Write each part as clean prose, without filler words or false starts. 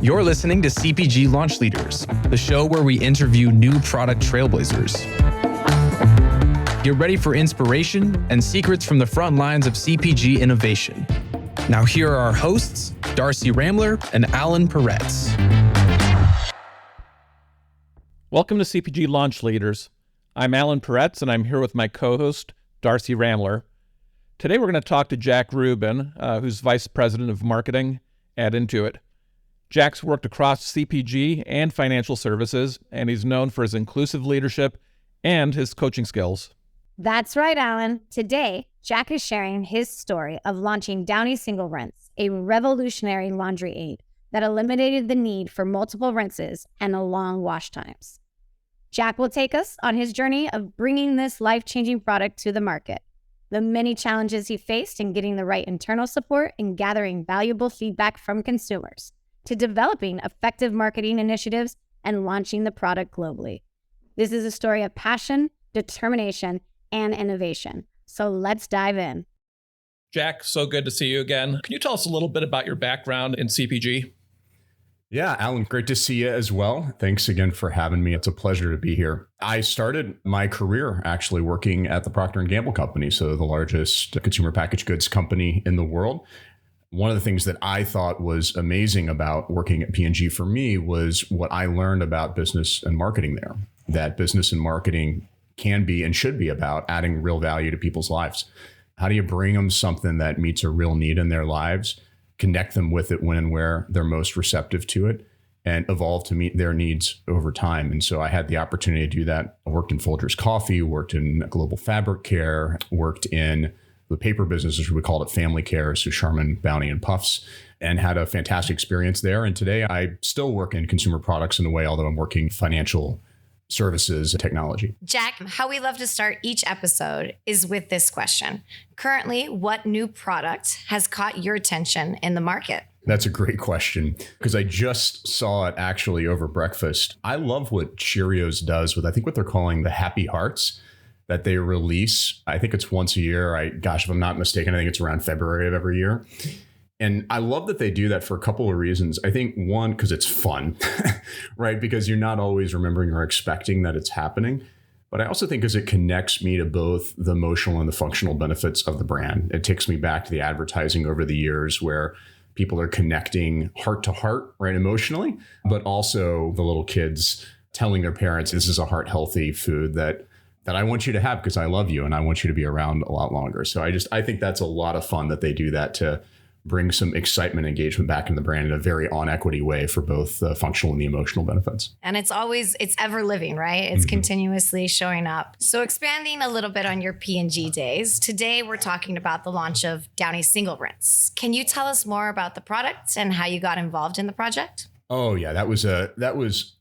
You're listening to CPG Launch Leaders, the show where we interview new product trailblazers. Get ready for inspiration and secrets from the front lines of CPG innovation. Now here are our hosts, Darcy Ramler and Alan Peretz. Welcome to CPG Launch Leaders. I'm Alan Peretz, and I'm here with my co-host, Darcy Ramler. Today we're going to talk to Jack Rubin, who's Vice President of Marketing at Intuit. Jack's worked across CPG and financial services, and he's known for his inclusive leadership and his coaching skills. That's right, Alan. Today, Jack is sharing his story of launching Downy Single Rinse, a revolutionary laundry aid that eliminated the need for multiple rinses and long wash times. Jack will take us on his journey of bringing this life-changing product to the market, the many challenges he faced in getting the right internal support and gathering valuable feedback from consumers, to developing effective marketing initiatives and launching the product globally. This is a story of passion, determination, and innovation. So let's dive in. Jack, so good to see you again. Can you tell us a little bit about your background in CPG? Yeah, Alan, great to see you as well. Thanks again for having me. It's a pleasure to be here. I started my career actually working at the Procter & Gamble company, so the largest consumer packaged goods company in the world. One of the things that I thought was amazing about working at P&G for me was what I learned about business and marketing there, that business and marketing can be and should be about adding real value to people's lives. How do you bring them something that meets a real need in their lives, connect them with it when and where they're most receptive to it, and evolve to meet their needs over time? And so I had the opportunity to do that. I worked in Folgers Coffee, worked in Global Fabric Care, worked in the paper business, as we called it, family care, so Charmin, Bounty, and Puffs, and had a fantastic experience there. And today I still work in consumer products in a way, although I'm working financial services and technology. Jack, how we love to start each episode is with this question. Currently, what new product has caught your attention in the market? That's a great question, because I just saw it actually over breakfast. I love what Cheerios does with, I think, what they're calling the Happy Hearts that they release. I think it's once a year. If I'm not mistaken, I think it's around February of every year. And I love that they do that for a couple of reasons. I think one, because it's fun, right? Because you're not always remembering or expecting that it's happening. But I also think because it connects me to both the emotional and the functional benefits of the brand. It takes me back to the advertising over the years where people are connecting heart to heart, right, emotionally, but also the little kids telling their parents, this is a heart healthy food that I want you to have because I love you and I want you to be around a lot longer. So I think that's a lot of fun that they do that to bring some excitement and engagement back in the brand in a very on equity way for both the functional and the emotional benefits. And it's ever living, right? It's continuously showing up. So expanding a little bit on your P&G days, today we're talking about the launch of Downy Single Rinse. Can you tell us more about the product and how you got involved in the project? Oh yeah, that was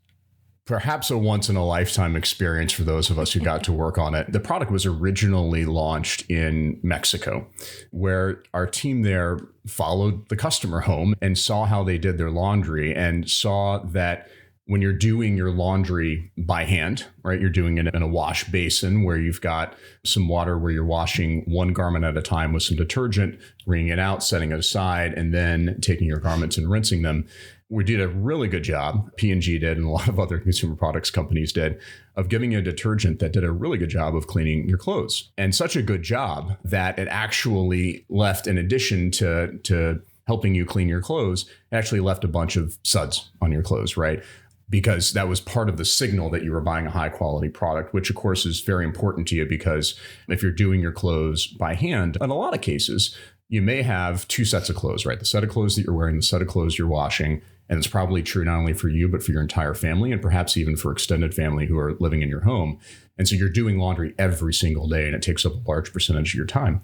perhaps a once in a lifetime experience for those of us who got to work on it. The product was originally launched in Mexico, where our team there followed the customer home and saw how they did their laundry and saw that when you're doing your laundry by hand, right, you're doing it in a wash basin where you've got some water where you're washing one garment at a time with some detergent, wringing it out, setting it aside, and then taking your garments and rinsing them. We did a really good job, P&G did, and a lot of other consumer products companies did, of giving you a detergent that did a really good job of cleaning your clothes. And such a good job that it actually left, in addition to helping you clean your clothes, it actually left a bunch of suds on your clothes, right? Because that was part of the signal that you were buying a high quality product, which of course is very important to you, because if you're doing your clothes by hand, in a lot of cases, you may have two sets of clothes, right? The set of clothes that you're wearing, the set of clothes you're washing. And it's probably true not only for you, but for your entire family, and perhaps even for extended family who are living in your home. And so you're doing laundry every single day, and it takes up a large percentage of your time.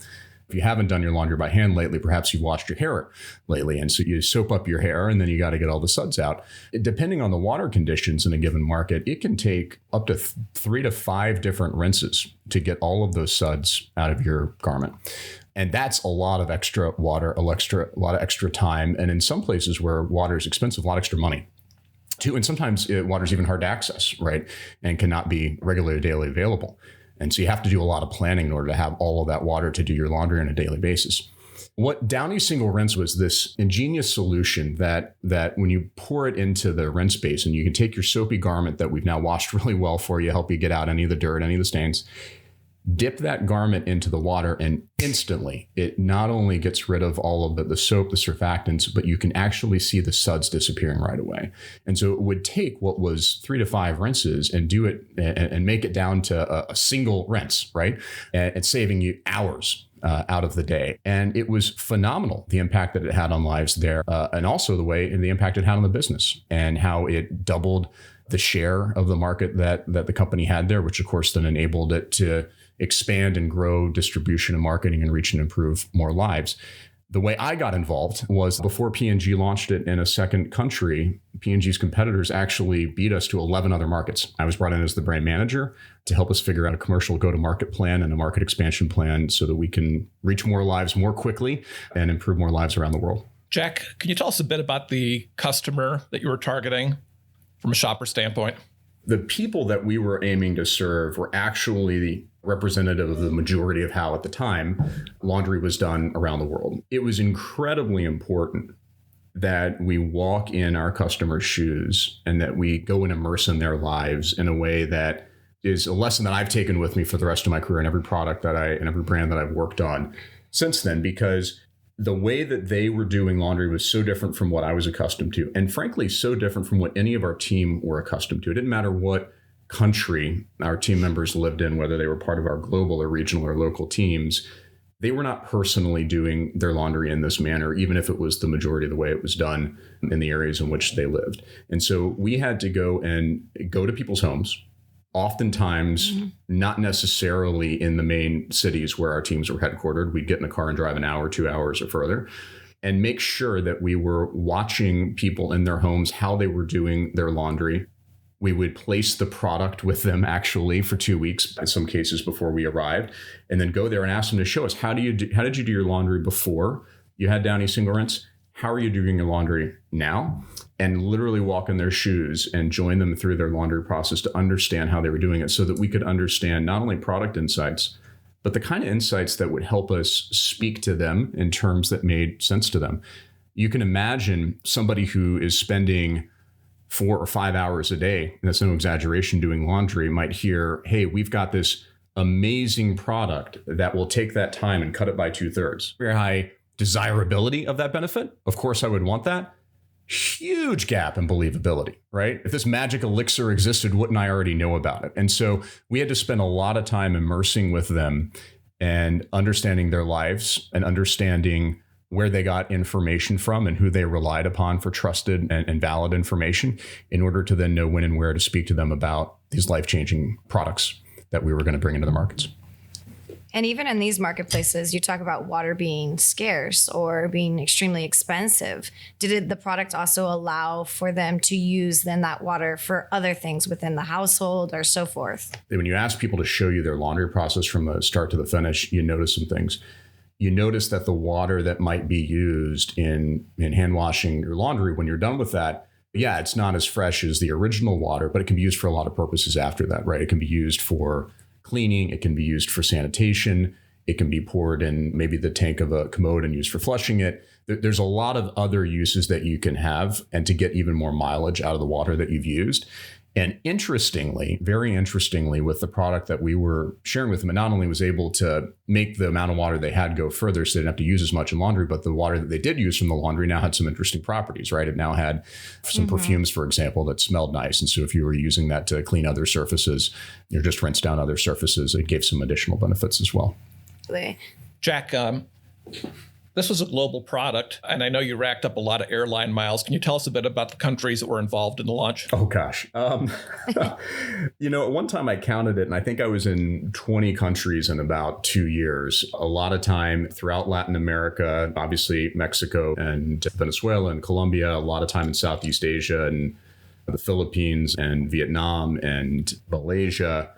If you haven't done your laundry by hand lately, perhaps you've washed your hair lately. And so you soap up your hair and then you got to get all the suds out. Depending on the water conditions in a given market, it can take up to 3 to 5 different rinses to get all of those suds out of your garment. And that's a lot of extra water, a lot of extra time. And in some places where water is expensive, a lot of extra money too. And sometimes water is even hard to access, right? And cannot be regularly or daily available. And so you have to do a lot of planning in order to have all of that water to do your laundry on a daily basis. What Downy Single Rinse was this ingenious solution that when you pour it into the rinse basin, you can take your soapy garment that we've now washed really well for you, help you get out any of the dirt, any of the stains, dip that garment into the water, and instantly it not only gets rid of all of the soap, the surfactants, but you can actually see the suds disappearing right away. And so it would take what was 3 to 5 rinses and do it and make it down to a single rinse, right? And saving you hours out of the day. And it was phenomenal, the impact that it had on lives there, and also the impact it had on the business and how it doubled the share of the market that the company had there, which of course then enabled it to expand and grow distribution and marketing and reach and improve more lives. The way I got involved was before P&G launched it in a second country, P&G's competitors actually beat us to 11 other markets. I was brought in as the brand manager to help us figure out a commercial go-to-market plan and a market expansion plan so that we can reach more lives more quickly and improve more lives around the world. Jack, can you tell us a bit about the customer that you were targeting from a shopper standpoint? The people that we were aiming to serve were actually representative of the majority of how, at the time, laundry was done around the world. It was incredibly important that we walk in our customers' shoes and that we go and immerse in their lives in a way that is a lesson that I've taken with me for the rest of my career in every product and every brand that I've worked on since then, because the way that they were doing laundry was so different from what I was accustomed to, and frankly, so different from what any of our team were accustomed to. It didn't matter what country our team members lived in, whether they were part of our global or regional or local teams. They were not personally doing their laundry in this manner, even if it was the majority of the way it was done in the areas in which they lived. And so we had to go to people's homes, oftentimes not necessarily in the main cities where our teams were headquartered. We'd get in a car and drive an hour, 2 hours or further, and make sure that we were watching people in their homes, how they were doing their laundry. We would place the product with them actually for 2 weeks, in some cases before we arrived, and then go there and ask them to show us, how did you do your laundry before you had Downy Single Rinse? How are you doing your laundry now? And literally walk in their shoes and join them through their laundry process to understand how they were doing it, so that we could understand not only product insights, but the kind of insights that would help us speak to them in terms that made sense to them. You can imagine somebody who is spending 4 or 5 hours a day, and that's no exaggeration, doing laundry, might hear, hey, we've got this amazing product that will take that time and cut it by 2/3. Very high desirability of that benefit. Of course, I would want that. Huge gap in believability, right? If this magic elixir existed, wouldn't I already know about it? And so we had to spend a lot of time immersing with them and understanding their lives and understanding where they got information from and who they relied upon for trusted and valid information, in order to then know when and where to speak to them about these life-changing products that we were going to bring into the markets. And even in these marketplaces, you talk about water being scarce or being extremely expensive. Did the product also allow for them to use then that water for other things within the household or so forth? When you ask people to show you their laundry process from the start to the finish, you notice some things. You notice that the water that might be used in hand washing your laundry, when you're done with that, yeah, it's not as fresh as the original water, but it can be used for a lot of purposes after that, right? It can be used for cleaning. It can be used for sanitation. It can be poured in maybe the tank of a commode and used for flushing it. There's a lot of other uses that you can have, and to get even more mileage out of the water that you've used. And interestingly, very interestingly, with the product that we were sharing with them, it not only was able to make the amount of water they had go further so they didn't have to use as much in laundry, but the water that they did use from the laundry now had some interesting properties, right? It now had some perfumes, for example, that smelled nice. And so if you were using that to clean other surfaces, or just rinse down other surfaces, it gave some additional benefits as well. Jack, this was a global product, and I know you racked up a lot of airline miles. Can you tell us a bit about the countries that were involved in the launch? Oh, gosh. At one time I counted it, and I think I was in 20 countries in about 2 years. A lot of time throughout Latin America, obviously Mexico and Venezuela and Colombia, a lot of time in Southeast Asia and the Philippines and Vietnam and Malaysia.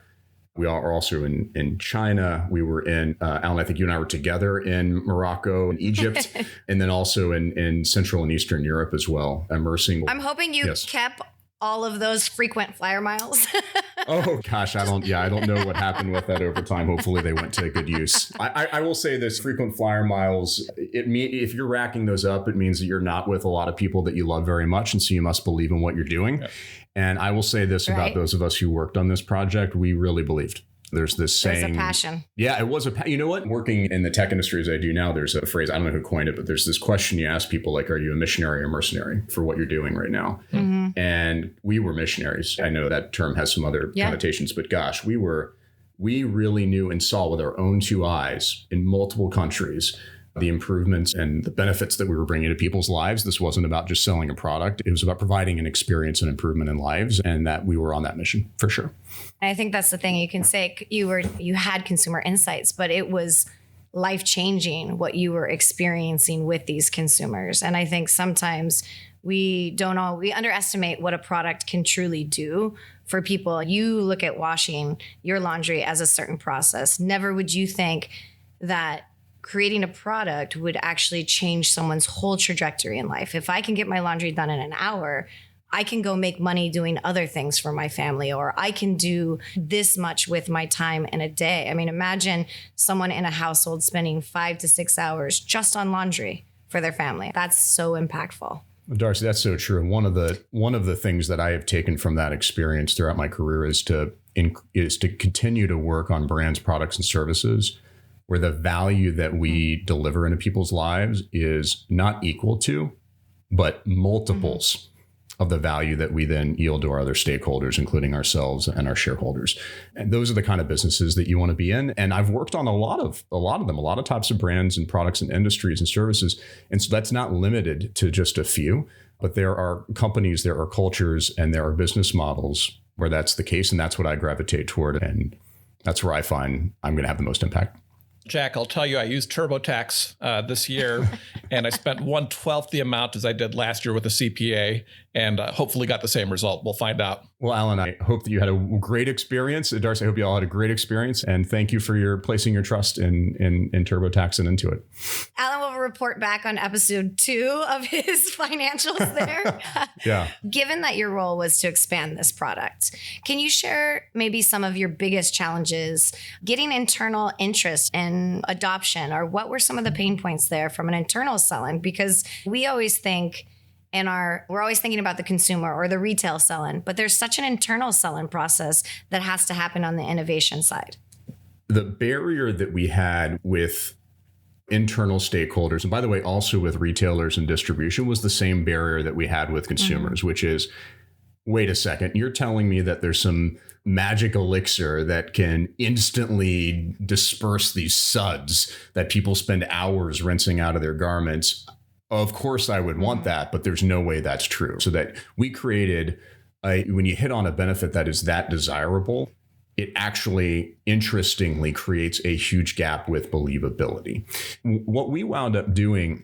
We are also in China. We were in, Alan, I think you and I were together in Morocco and Egypt, and then also in Central and Eastern Europe as well, immersing. I'm hoping you kept all of those frequent flyer miles. Oh gosh, I don't know what happened with that over time. Hopefully they went to good use. I will say this: frequent flyer miles. If you're racking those up, it means that you're not with a lot of people that you love very much, and so you must believe in what you're doing. Yeah. And I will say this about those of us who worked on this project: we really believed. There's this saying. There's a passion. Yeah, it was you know what? Working in the tech industry as I do now, there's a phrase, I don't know who coined it, but there's this question you ask people like, are you a missionary or mercenary for what you're doing right now? Mm-hmm. And we were missionaries. I know that term has some other connotations, but gosh, we really knew and saw with our own two eyes in multiple countries the improvements and the benefits that we were bringing to people's lives. This wasn't about just selling a product. It was about providing an experience and improvement in lives, and that we were on that mission for sure. I think that's the thing. You can say you had consumer insights, but it was life-changing what you were experiencing with these consumers. And I think sometimes we underestimate what a product can truly do for people. You look at washing your laundry as a certain process. Never would you think that creating a product would actually change someone's whole trajectory in life. If I can get my laundry done in an hour, I can go make money doing other things for my family, or I can do this much with my time in a day. I mean, imagine someone in a household spending 5 to 6 hours just on laundry for their family. That's so impactful. Darcy, that's so true. And one of the things that I have taken from that experience throughout my career is to continue to work on brands, products, and services where the value that we deliver into people's lives is not equal to, but multiples of the value that we then yield to our other stakeholders, including ourselves and our shareholders. And those are the kind of businesses that you want to be in. And I've worked on a lot of them, a lot of types of brands and products and industries and services. And so that's not limited to just a few, but there are companies, there are cultures, and there are business models where that's the case. And that's what I gravitate toward. And that's where I find I'm going to have the most impact. Jack, I'll tell you, I used TurboTax this year, and I spent 1/12 the amount as I did last year with a CPA, and hopefully got the same result. We'll find out. Well, Alan, I hope that you had a great experience. Darcy, I hope you all had a great experience, and thank you for placing your trust in TurboTax and into it. Alan will report back on episode 2 of his financials there. Yeah. Given that your role was to expand this product, can you share maybe some of your biggest challenges getting internal interest and adoption, or what were some of the pain points there from an internal selling? Because we always think we're always thinking about the consumer or the retail selling, but there's such an internal selling process that has to happen on the innovation side. The barrier that we had with internal stakeholders, and by the way, also with retailers and distribution, was the same barrier that we had with consumers, which is, wait a second, you're telling me that there's some magic elixir that can instantly disperse these suds that people spend hours rinsing out of their garments. Of course I would want that, but there's no way that's true. So that we created, when you hit on a benefit that is that desirable, it actually, interestingly, creates a huge gap with believability. What we wound up doing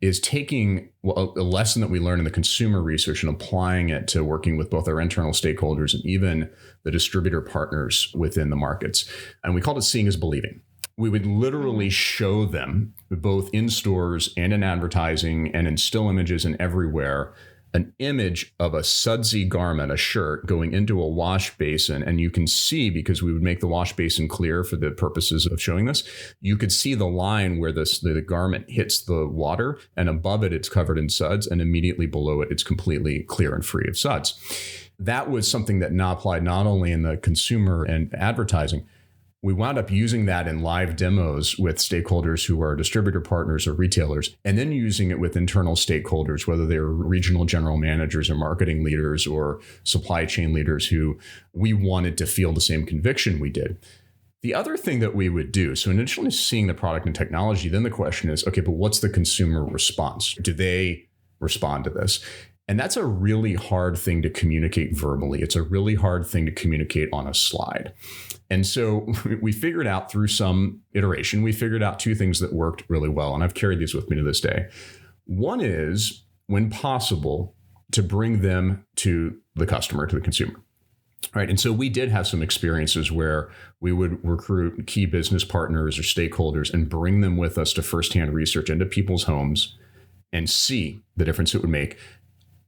is taking a lesson that we learned in the consumer research and applying it to working with both our internal stakeholders and even the distributor partners within the markets. And we called it seeing is believing. We would literally show them, both in stores and in advertising and in still images and everywhere, an image of a sudsy garment, a shirt, going into a wash basin. And you can see, because we would make the wash basin clear for the purposes of showing this, you could see the line where the garment hits the water, and above it, it's covered in suds, and immediately below it, it's completely clear and free of suds. That was something that now applied not only in the consumer and advertising. We wound up using that in live demos with stakeholders who are distributor partners or retailers, and then using it with internal stakeholders, whether they're regional general managers or marketing leaders or supply chain leaders who we wanted to feel the same conviction we did. The other thing that we would do, so initially seeing the product and technology, then the question is, okay, but what's the consumer response? Do they respond to this? And that's a really hard thing to communicate verbally. It's a really hard thing to communicate on a slide. And so we figured out through some iteration, we figured out 2 things that worked really well. And I've carried these with me to this day. One is, when possible, to bring them to the customer, to the consumer. Right. And so we did have some experiences where we would recruit key business partners or stakeholders and bring them with us to firsthand research into people's homes and see the difference it would make.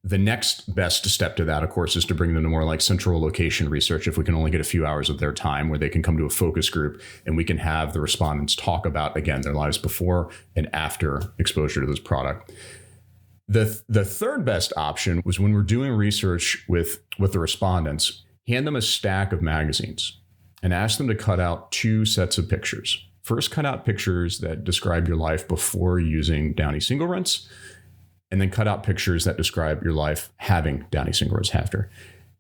The next best step to that, of course, is to bring them to more like central location research. If we can only get a few hours of their time where they can come to a focus group and we can have the respondents talk about, again, their lives before and after exposure to this product. The third best option was when we're doing research with the respondents, hand them a stack of magazines and ask them to cut out 2 sets of pictures. First, cut out pictures that describe your life before using Downy Single Rinse, and then cut out pictures that describe your life having Downy Single Rinse after.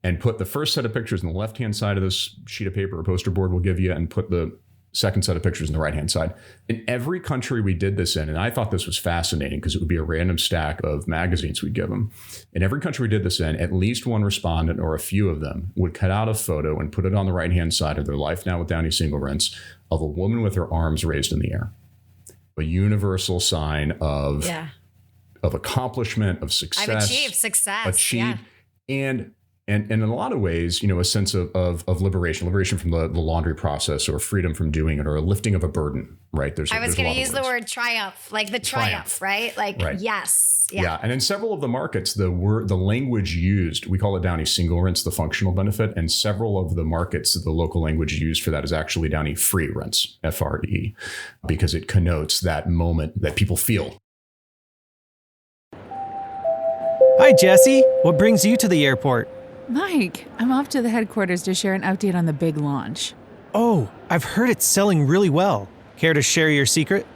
And put the first set of pictures on the left-hand side of this sheet of paper or poster board we'll give you, and put the second set of pictures on the right-hand side. In every country we did this in, and I thought this was fascinating because it would be a random stack of magazines we'd give them. In every country we did this in, at least one respondent or a few of them would cut out a photo and put it on the right-hand side of their life now with Downy Single Rinse of a woman with her arms raised in the air. A universal sign of accomplishment, of success. I've achieved success. And in a lot of ways, a sense of liberation from the laundry process, or freedom from doing it, or a lifting of a burden, right? I was going to use the word triumph, like the triumph, right? Like, right. Yes. Yeah. And in several of the markets, the language used, we call it Downy Single Rinse, the functional benefit. And several of the markets, the local language used for that is actually Downy Free Rinse, FRE, because it connotes that moment that people feel. Hi, Jesse. What brings you to the airport? Mike, I'm off to the headquarters to share an update on the big launch. Oh, I've heard it's selling really well. Care to share your secret?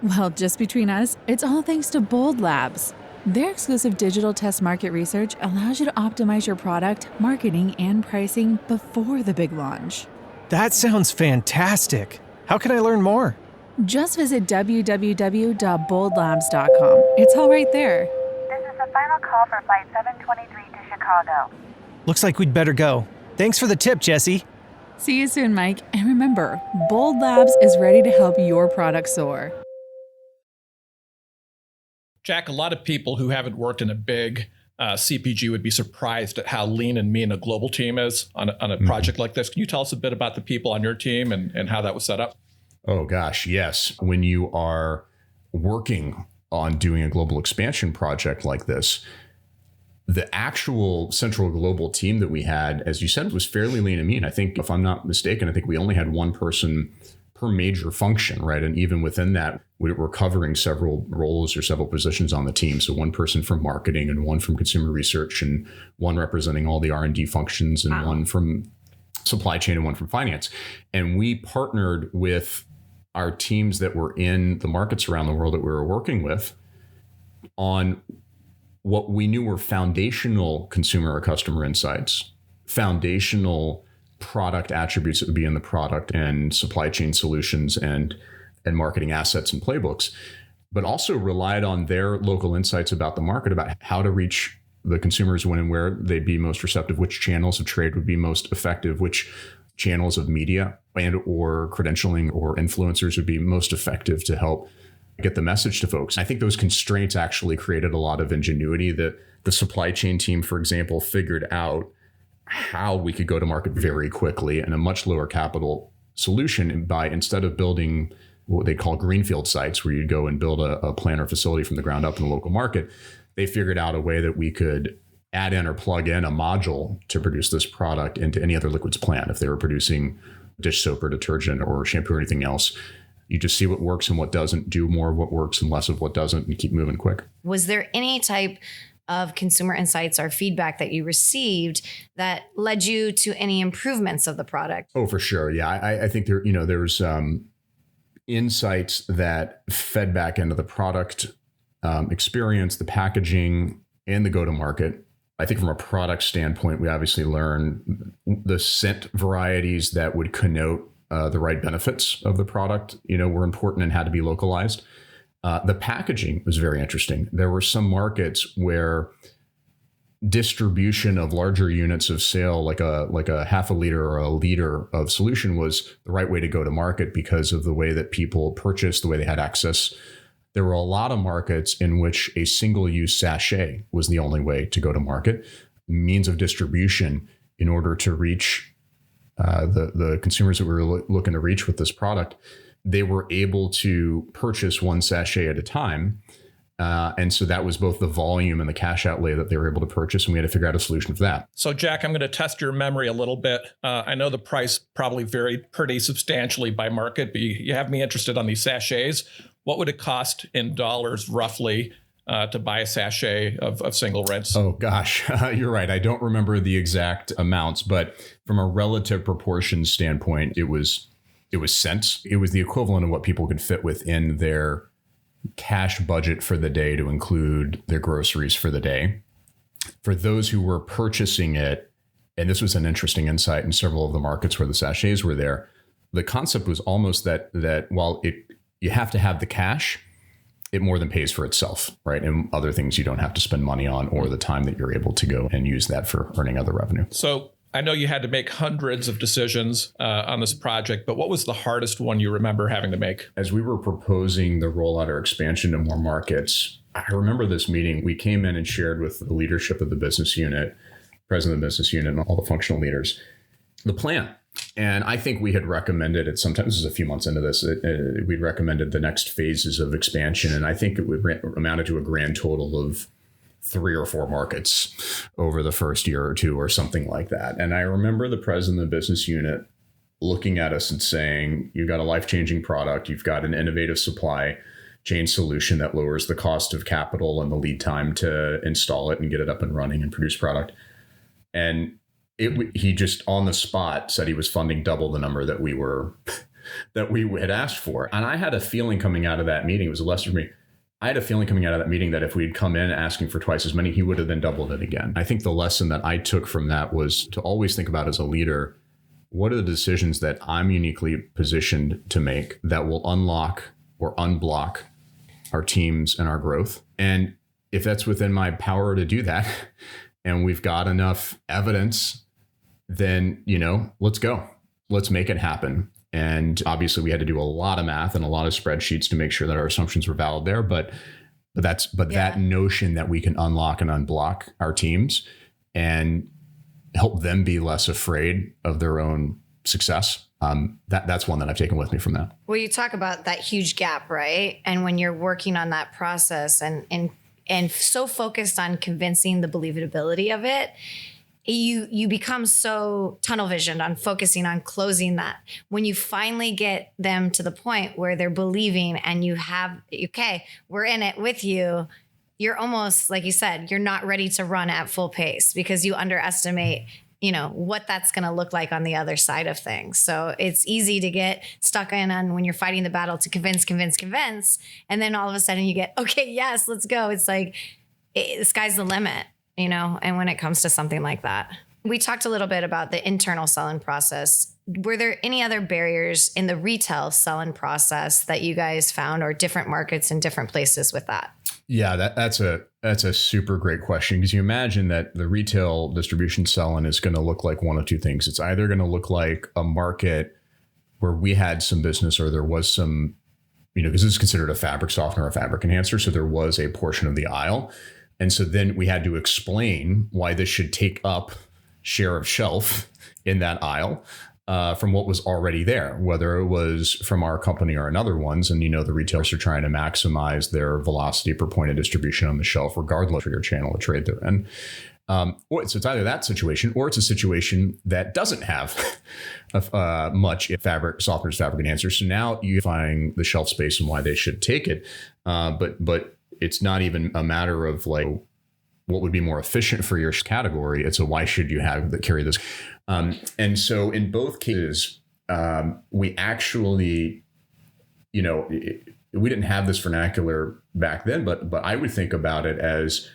Well, just between us, it's all thanks to Bold Labs. Their exclusive digital test market research allows you to optimize your product, marketing, and pricing before the big launch. That sounds fantastic. How can I learn more? Just visit www.boldlabs.com. It's all right there. This is the final call for Flight 723 to Chicago. Looks like we'd better go. Thanks for the tip, Jesse. See you soon, Mike. And remember, Bold Labs is ready to help your product soar. Jack, a lot of people who haven't worked in a big CPG would be surprised at how lean and mean a global team is on a project like this. Can you tell us a bit about the people on your team and how that was set up? Oh, gosh, yes. When you are working on doing a global expansion project like this, the actual central global team that we had, as you said, was fairly lean and mean. I think, if I'm not mistaken, I think we only had one person per major function, right? And even within that, we were covering several roles or several positions on the team. So one person from marketing and one from consumer research and one representing all the R&D functions and one from supply chain and one from finance. And we partnered with our teams that were in the markets around the world that we were working with on what we knew were foundational consumer or customer insights, foundational product attributes that would be in the product, and supply chain solutions and marketing assets and playbooks, but also relied on their local insights about the market, about how to reach the consumers when and where they'd be most receptive, which channels of trade would be most effective, which channels of media and or credentialing or influencers would be most effective to help get the message to folks. I think those constraints actually created a lot of ingenuity that the supply chain team, for example, figured out how we could go to market very quickly and a much lower capital solution by, instead of building what they call greenfield sites where you'd go and build a plant or facility from the ground up in the local market, they figured out a way that we could add in or plug in a module to produce this product into any other liquids plant. If they were producing dish soap or detergent or shampoo or anything else, you just see what works and what doesn't, do more of what works and less of what doesn't, and keep moving quick. Was there any type of consumer insights or feedback that you received that led you to any improvements of the product? Oh, for sure. Yeah. I think there's insights that fed back into the product experience, the packaging, and the go-to-market. I think from a product standpoint, we obviously learned the scent varieties that would connote the right benefits of the product, were important and had to be localized. The packaging was very interesting. There were some markets where distribution of larger units of sale, like a half a liter or a liter of solution, was the right way to go to market because of the way that people purchased, the way they had access. There were a lot of markets in which a single-use sachet was the only way to go to market, means of distribution in order to reach the consumers that we were looking to reach with this product. They were able to purchase one sachet at a time And so that was both the volume and the cash outlay that they were able to purchase. And we had to figure out a solution for that. So, Jack, I'm going to test your memory a little bit. I know the price probably varied pretty substantially by market, but you have me interested on these sachets. What would it cost in dollars roughly to buy a sachet of single rinse? Oh, gosh, you're right. I don't remember the exact amounts, but from a relative proportion standpoint, it was cents. It was the equivalent of what people could fit within their cash budget for the day to include their groceries for the day. For those who were purchasing it, and this was an interesting insight in several of the markets where the sachets were there, the concept was almost that while you have to have the cash, it more than pays for itself, right? And other things you don't have to spend money on, or the time that you're able to go and use that for earning other revenue. So I know you had to make hundreds of decisions on this project, but what was the hardest one you remember having to make? As we were proposing the rollout or expansion to more markets, I remember this meeting. We came in and shared with the leadership of the business unit, president of the business unit, and all the functional leaders, the plan. And I think we had recommended it sometimes, this is a few months into this, we'd recommended the next phases of expansion. And I think it amounted to a grand total of 3 or 4 markets over the first year or two or something like that. And I remember the president of the business unit looking at us and saying, you've got a life-changing product. You've got an innovative supply chain solution that lowers the cost of capital and the lead time to install it and get it up and running and produce product. And he just on the spot said he was funding double the number that we had asked for. And I had a feeling coming out of that meeting, it was a lesson for me. I had a feeling coming out of that meeting that if we'd come in asking for twice as many, he would have then doubled it again. I think the lesson that I took from that was to always think about as a leader, what are the decisions that I'm uniquely positioned to make that will unlock or unblock our teams and our growth? And if that's within my power to do that, and we've got enough evidence, then, let's go. Let's make it happen. And obviously we had to do a lot of math and a lot of spreadsheets to make sure that our assumptions were valid there. But that notion that we can unlock and unblock our teams and help them be less afraid of their own success. That's one that I've taken with me from that. Well, you talk about that huge gap, right? And when you're working on that process and so focused on convincing the believability of it, you become so tunnel visioned on focusing on closing that. When you finally get them to the point where they're believing and you have, okay, we're in it with you, you're almost, like you said, you're not ready to run at full pace because you underestimate, what that's going to look like on the other side of things. So it's easy to get stuck in on when you're fighting the battle to convince. And then all of a sudden you get, okay, yes, let's go. It's like, the sky's the limit. And when it comes to something like that, we talked a little bit about the internal selling process. Were there any other barriers in the retail selling process that you guys found, or different markets in different places with that? Yeah, that's a super great question, because you imagine that the retail distribution selling is going to look like one of two things. It's either going to look like a market where we had some business, or there was some, because this is considered a fabric softener or a fabric enhancer. So there was a portion of the aisle. And so then we had to explain why this should take up share of shelf in that aisle from what was already there, whether it was from our company or another one's. And, the retailers are trying to maximize their velocity per point of distribution on the shelf, regardless of your channel of trade they're in. So it's either that situation, or it's a situation that doesn't have much fabric softeners, fabric enhancers. So now you're finding the shelf space and why they should take it. But it's not even a matter of like what would be more efficient for your category. It's why should you carry this? And so in both cases, we actually, we didn't have this vernacular back then, but I would think about it as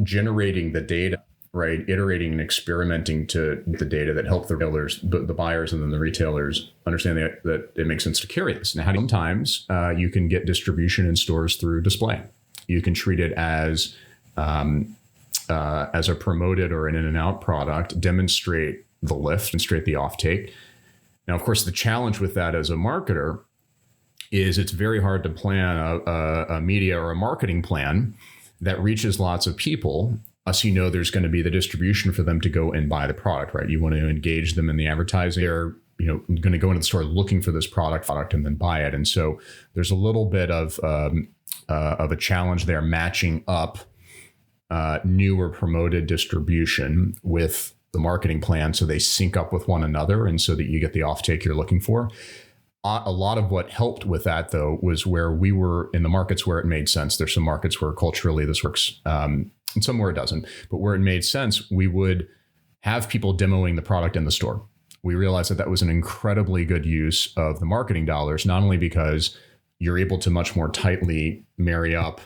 generating the data, right? Iterating and experimenting to the data that help the retailers, the buyers, and then the retailers understand that it makes sense to carry this. Now, sometimes you can get distribution in stores through display. You can treat it as a promoted or an in and out product, demonstrate the lift, demonstrate the offtake. Now, of course, the challenge with that as a marketer is it's very hard to plan a media or a marketing plan that reaches lots of people. So there's going to be the distribution for them to go and buy the product, right? You want to engage them in the advertising. They're going to go into the store looking for this product and then buy it. And so there's a little bit of of a challenge there, matching up new or promoted distribution with the marketing plan so they sync up with one another and so that you get the offtake you're looking for. A lot of what helped with that, though, was where we were in the markets where it made sense. There's some markets where culturally this works and some where it doesn't. But where it made sense, we would have people demoing the product in the store. We realized that that was an incredibly good use of the marketing dollars, not only because you're able to much more tightly marry up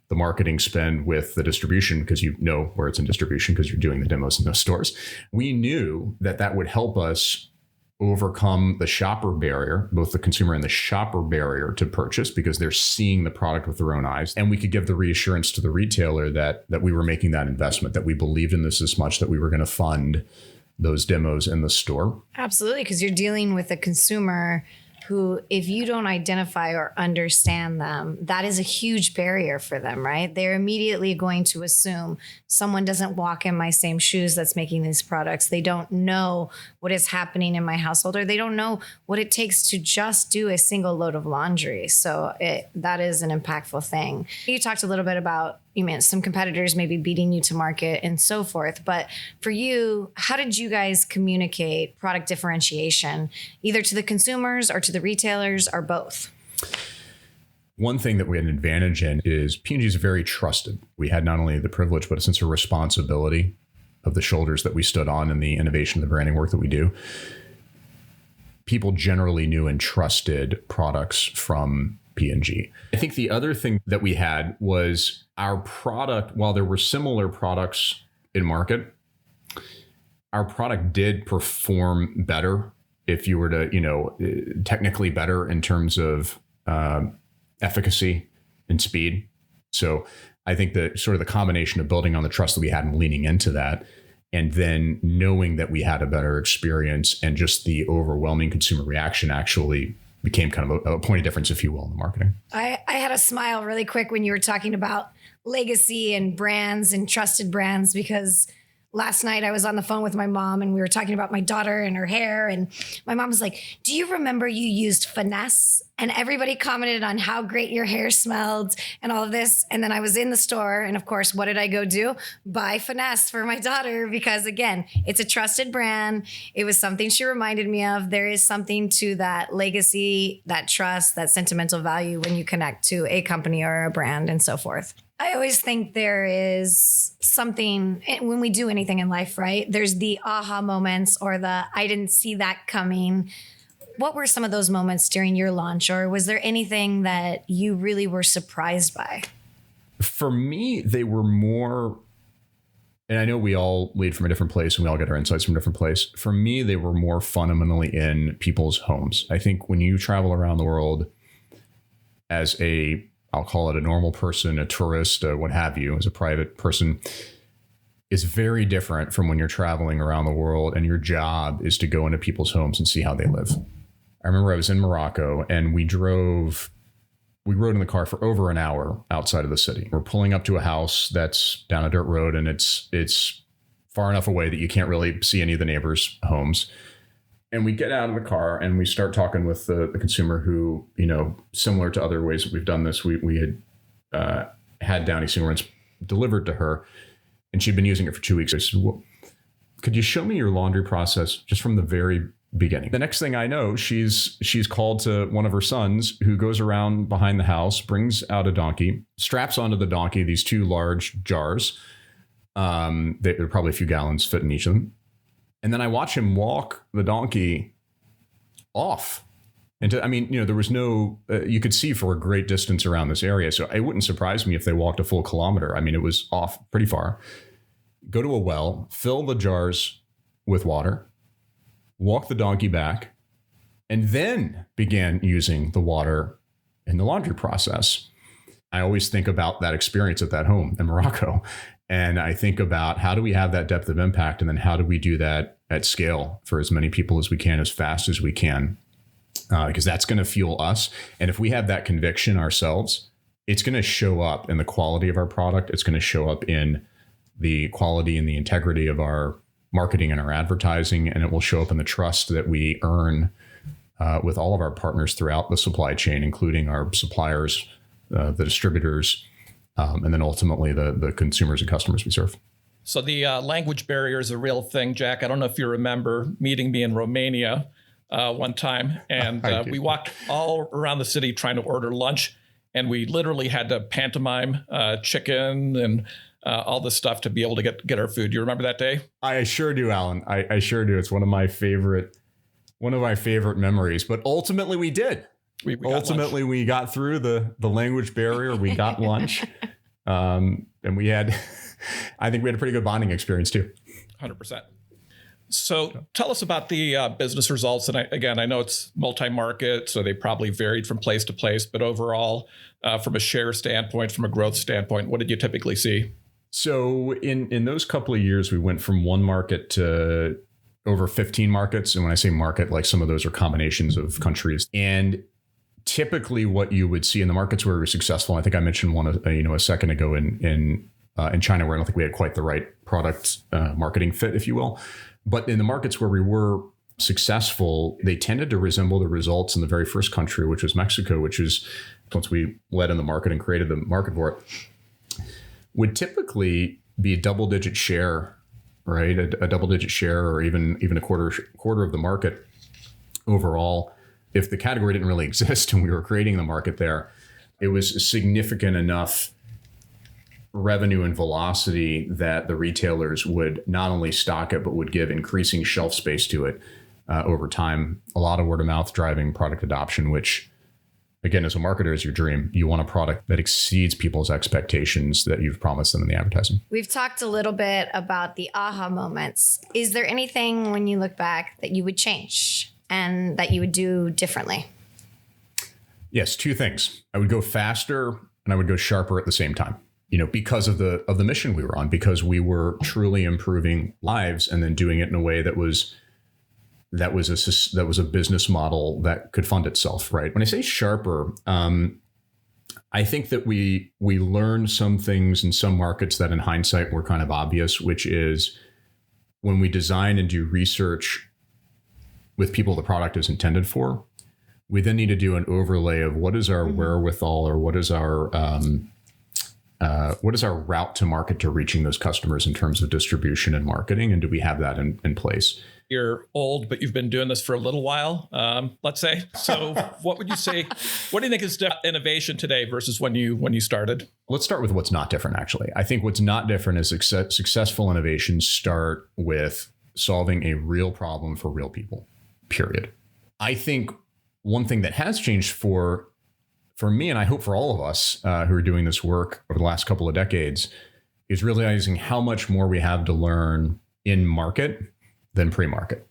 the marketing spend with the distribution because you know where it's in distribution because you're doing the demos in those stores. We knew that that would help us overcome the shopper barrier, both the consumer and the shopper barrier to purchase, because they're seeing the product with their own eyes. And we could give the reassurance to the retailer that we were making that investment, that we believed in this as much, that we were going to fund those demos in the store. Absolutely, because you're dealing with a consumer who, if you don't identify or understand them, that is a huge barrier for them, right? They're immediately going to assume someone doesn't walk in my same shoes that's making these products. They don't know what is happening in my household, or they don't know what it takes to just do a single load of laundry. So that is an impactful thing. You talked a little bit about, you meant some competitors maybe beating you to market and so forth. But for you, how did you guys communicate product differentiation, either to the consumers or to the retailers or both? One thing that we had an advantage in is P&G is very trusted. We had not only the privilege, but a sense of responsibility of the shoulders that we stood on in the innovation, the branding work that we do. People generally knew and trusted products from P&G. I think the other thing that we had was our product, while there were similar products in market, our product did perform better if you were to, technically better in terms of efficacy and speed. So I think that sort of the combination of building on the trust that we had and leaning into that, and then knowing that we had a better experience and just the overwhelming consumer reaction actually became kind of a point of difference, if you will, in the marketing. I had a smile really quick when you were talking about legacy and brands and trusted brands, because last night I was on the phone with my mom and we were talking about my daughter and her hair. And my mom was like, do you remember you used Finesse? And everybody commented on how great your hair smelled and all of this. And then I was in the store. And of course, what did I go do? Buy Finesse for my daughter, because again, it's a trusted brand. It was something she reminded me of. There is something to that legacy, that trust, that sentimental value when you connect to a company or a brand and so forth. I always think there is something when we do anything in life, right? There's the aha moments or the I didn't see that coming. What were some of those moments during your launch, or was there anything that you really were surprised by? For me, they were more, and I know we all lead from a different place and we all get our insights from a different place. For me, they were more fundamentally in people's homes. I think when you travel around the world as I'll call it a normal person, a tourist, what have you, as a private person, is very different from when you're traveling around the world and your job is to go into people's homes and see how they live. I remember I was in Morocco and we rode in the car for over an hour outside of the city. We're pulling up to a house that's down a dirt road and it's far enough away that you can't really see any of the neighbors' homes. And we get out of the car and we start talking with the consumer who, similar to other ways that we've done this, we had Downy Single Rinse delivered to her and she'd been using it for 2 weeks. I said, well, could you show me your laundry process just from the very beginning? The next thing I know, she's called to one of her sons who goes around behind the house, brings out a donkey, straps onto the donkey these 2 large jars. There are probably a few gallons fit in each of them. And then I watch him walk the donkey off. And there was no, you could see for a great distance around this area. So it wouldn't surprise me if they walked a full kilometer. It was off pretty far. Go to a well, fill the jars with water, walk the donkey back, and then began using the water in the laundry process. I always think about that experience at that home in Morocco. And I think about how do we have that depth of impact? And then how do we do that at scale for as many people as we can, as fast as we can? Because that's going to fuel us. And if we have that conviction ourselves, it's going to show up in the quality of our product. It's going to show up in the quality and the integrity of our marketing and our advertising. And it will show up in the trust that we earn with all of our partners throughout the supply chain, including our suppliers, the distributors, and then ultimately the consumers and customers we serve. So the language barrier is a real thing, Jack. I don't know if you remember meeting me in Romania one time, and we walked all around the city trying to order lunch, and we literally had to pantomime chicken and all this stuff to be able to get our food. Do you remember that day? I sure do, Alan. I sure do. It's one of my favorite memories. But ultimately, we did. We got through the language barrier. We got lunch, and we had. I think we had a pretty good bonding experience too. 100%. So tell us about the business results. And I know it's multi-market, so they probably varied from place to place. But overall, from a share standpoint, from a growth standpoint, what did you typically see? So in those couple of years, we went from one market to over 15 markets. And when I say market, like some of those are combinations of countries. And typically what you would see in the markets where we were successful, I think I mentioned one a second ago in China, where I don't think we had quite the right product marketing fit, if you will. But in the markets where we were successful, they tended to resemble the results in the very first country, which was Mexico, which is once we led in the market and created the market for it, would typically be a double-digit share, right? A double-digit share, or even a quarter of the market overall. If the category didn't really exist and we were creating the market there, it was significant enough revenue and velocity that the retailers would not only stock it, but would give increasing shelf space to it over time. A lot of word of mouth driving product adoption, which, again, as a marketer, is your dream. You want a product that exceeds people's expectations that you've promised them in the advertising. We've talked a little bit about the aha moments. Is there anything when you look back that you would change and that you would do differently? Yes, two things. I would go faster and I would go sharper at the same time. Because of the mission we were on, because we were truly improving lives and then doing it in a way that was a business model that could fund itself, right? When I say sharper, I think that we learned some things in some markets that in hindsight were kind of obvious, which is when we design and do research with people the product is intended for, we then need to do an overlay of what is our wherewithal, or what is our route to market to reaching those customers in terms of distribution and marketing? And do we have that in place? You're old, but you've been doing this for a little while, let's say. So what would you say, what do you think is innovation today versus when you started? Let's start with what's not different, actually. I think what's not different is successful innovations start with solving a real problem for real people, period. I think one thing that has changed for me, and I hope for all of us who are doing this work over the last couple of decades, is realizing how much more we have to learn in market than pre-market.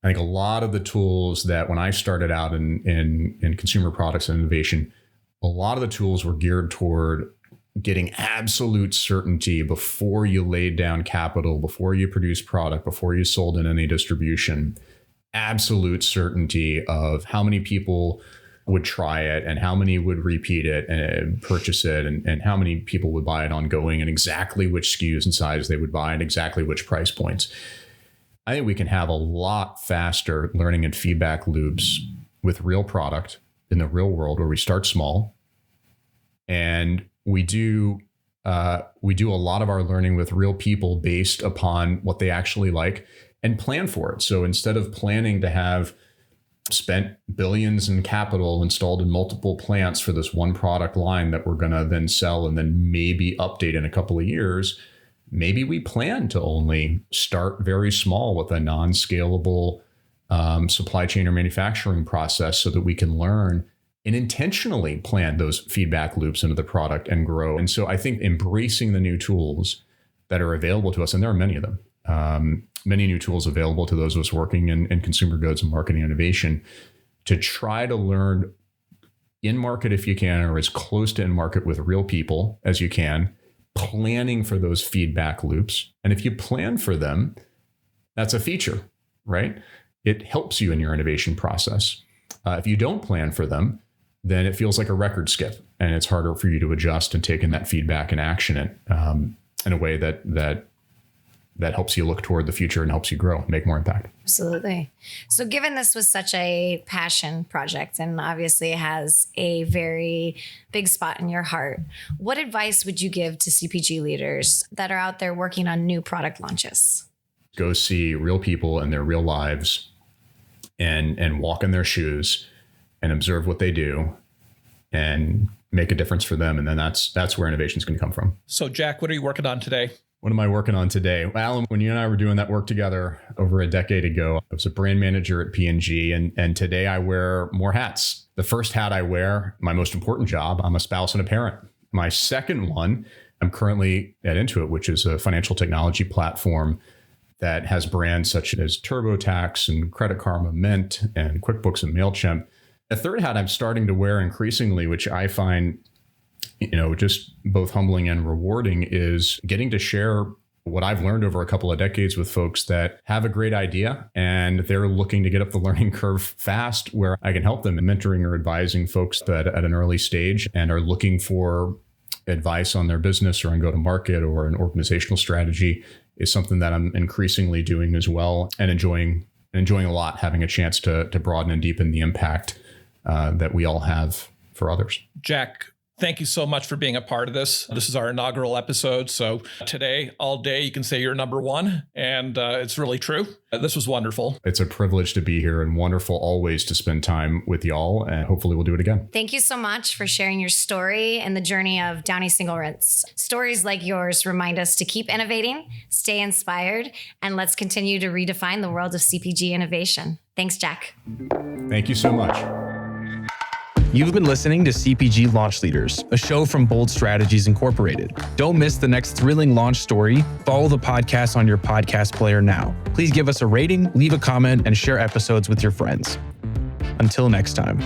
I think a lot of the tools that when I started out in consumer products and innovation, a lot of the tools were geared toward getting absolute certainty before you laid down capital, before you produced product, before you sold in any distribution, absolute certainty of how many people would try it and how many would repeat it and purchase it, and how many people would buy it ongoing, and exactly which SKUs and sizes they would buy and exactly which price points. I think we can have a lot faster learning and feedback loops with real product in the real world, where we start small and we do a lot of our learning with real people based upon what they actually like and plan for it. So instead of planning to have spent billions in capital installed in multiple plants for this one product line that we're going to then sell and then maybe update in a couple of years, maybe we plan to only start very small with a non-scalable supply chain or manufacturing process so that we can learn and intentionally plan those feedback loops into the product and grow. And so I think embracing the new tools that are available to us, and there are many of them, many new tools available to those of us working in consumer goods and marketing innovation, to try to learn in market if you can, or as close to in market with real people as you can, planning for those feedback loops. And if you plan for them, that's a feature, right? It helps you in your innovation process. If you don't plan for them, then it feels like a record skip, and it's harder for you to adjust and take in that feedback and action it in a way that that helps you look toward the future and helps you grow, make more impact. Absolutely. So given this was such a passion project and obviously has a very big spot in your heart, what advice would you give to CPG leaders that are out there working on new product launches? Go see real people in their real lives and walk in their shoes and observe what they do and make a difference for them. And then that's where innovation is going to come from. So Jack, what are you working on today? What am I working on today? Well, Alan, when you and I were doing that work together over a decade ago, I was a brand manager at P&G, and today I wear more hats. The first hat I wear, my most important job, I'm a spouse and a parent. My second one, I'm currently at Intuit, which is a financial technology platform that has brands such as TurboTax and Credit Karma, Mint, and QuickBooks and MailChimp. The third hat I'm starting to wear increasingly, which I find just both humbling and rewarding, is getting to share what I've learned over a couple of decades with folks that have a great idea and they're looking to get up the learning curve fast, where I can help them in mentoring or advising folks that at an early stage and are looking for advice on their business or on go-to-market or an organizational strategy, is something that I'm increasingly doing as well, and enjoying a lot, having a chance to broaden and deepen the impact that we all have for others. Jack, thank you so much for being a part of this. This is our inaugural episode. So today, all day, you can say you're number one. And it's really true. This was wonderful. It's a privilege to be here and wonderful always to spend time with y'all. And hopefully we'll do it again. Thank you so much for sharing your story and the journey of Downy Single Rinse. Stories like yours remind us to keep innovating, stay inspired, and let's continue to redefine the world of CPG innovation. Thanks, Jack. Thank you so much. You've been listening to CPG Launch Leaders, a show from Bold Strategies Incorporated. Don't miss the next thrilling launch story. Follow the podcast on your podcast player now. Please give us a rating, leave a comment, and share episodes with your friends. Until next time.